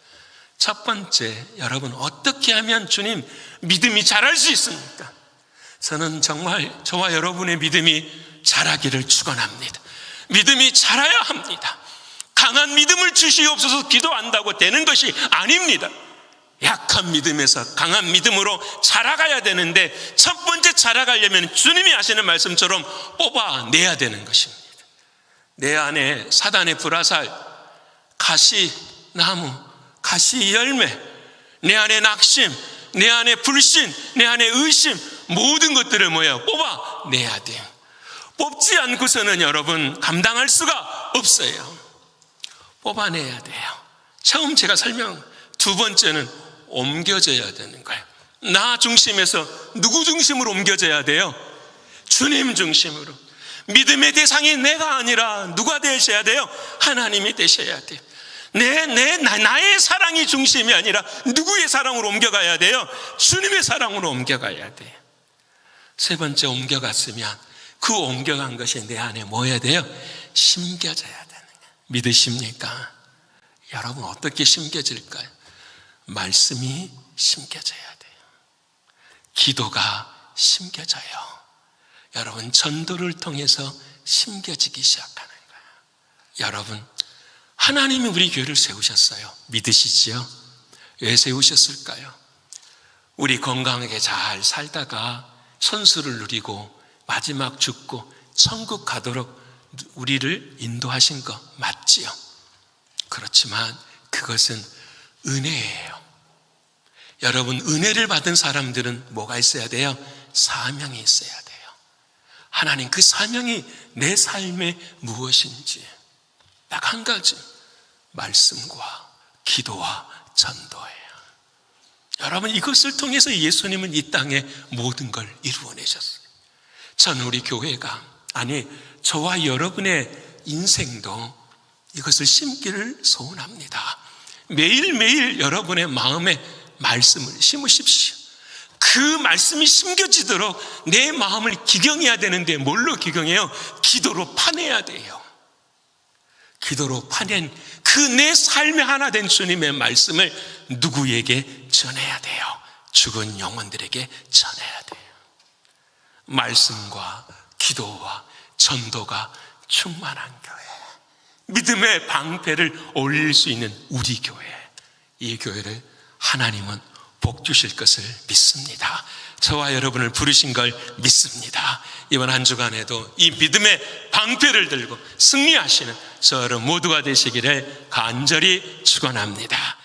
첫 번째, 여러분 어떻게 하면 주님 믿음이 자랄 수 있습니까? 저는 정말 저와 여러분의 믿음이 자라기를 축원합니다. 믿음이 자라야 합니다. 강한 믿음을 주시옵소서 기도한다고 되는 것이 아닙니다. 약한 믿음에서 강한 믿음으로 자라가야 되는데 첫 번째 자라가려면 주님이 하시는 말씀처럼 뽑아내야 되는 것입니다. 내 안에 사단의 불화살, 가시, 나무, 가시 열매, 내 안에 낙심, 내 안에 불신, 내 안에 의심, 모든 것들을 뽑아내야 돼요. 뽑지 않고서는 여러분 감당할 수가 없어요. 뽑아내야 돼요. 처음 제가 두 번째는 옮겨져야 되는 거예요. 나 중심에서 누구 중심으로 옮겨져야 돼요? 주님 중심으로. 믿음의 대상이 내가 아니라 누가 되셔야 돼요? 하나님이 되셔야 돼요. 나의 사랑이 중심이 아니라 누구의 사랑으로 옮겨가야 돼요? 주님의 사랑으로 옮겨가야 돼요. 세 번째, 옮겨갔으면 그 옮겨간 것이 내 안에 뭐 해야 돼요? 심겨져야 되는 거예요. 믿으십니까? 여러분, 어떻게 심겨질까요? 말씀이 심겨져야 돼요. 기도가 심겨져요. 여러분, 전도를 통해서 심겨지기 시작하는 거예요. 여러분, 하나님이 우리 교회를 세우셨어요. 믿으시지요? 왜 세우셨을까요? 우리 건강하게 잘 살다가 천수를 누리고 마지막 죽고 천국 가도록 우리를 인도하신 거 맞지요? 그렇지만 그것은 은혜예요. 여러분, 은혜를 받은 사람들은 뭐가 있어야 돼요? 사명이 있어야 돼요. 하나님, 그 사명이 내 삶에 무엇인지 딱 한 가지, 말씀과 기도와 전도예요. 여러분, 이것을 통해서 예수님은 이 땅에 모든 걸 이루어내셨어요. 저는 우리 교회가, 저와 여러분의 인생도 이것을 심기를 소원합니다. 매일매일 여러분의 마음에 말씀을 심으십시오. 그 말씀이 심겨지도록 내 마음을 기경해야 되는데 뭘로 기경해요? 기도로 파내야 돼요. 기도로 파낸 그 내 삶의 하나 된 주님의 말씀을 누구에게 전해야 돼요? 죽은 영혼들에게 전해야 돼요. 말씀과 기도와 전도가 충만한 교회, 믿음의 방패를 올릴 수 있는 우리 교회, 이 교회를 하나님은 복 주실 것을 믿습니다. 저와 여러분을 부르신 걸 믿습니다. 이번 한 주간에도 이 믿음의 방패를 들고 승리하시는 저 여러분 모두가 되시기를 간절히 축원합니다.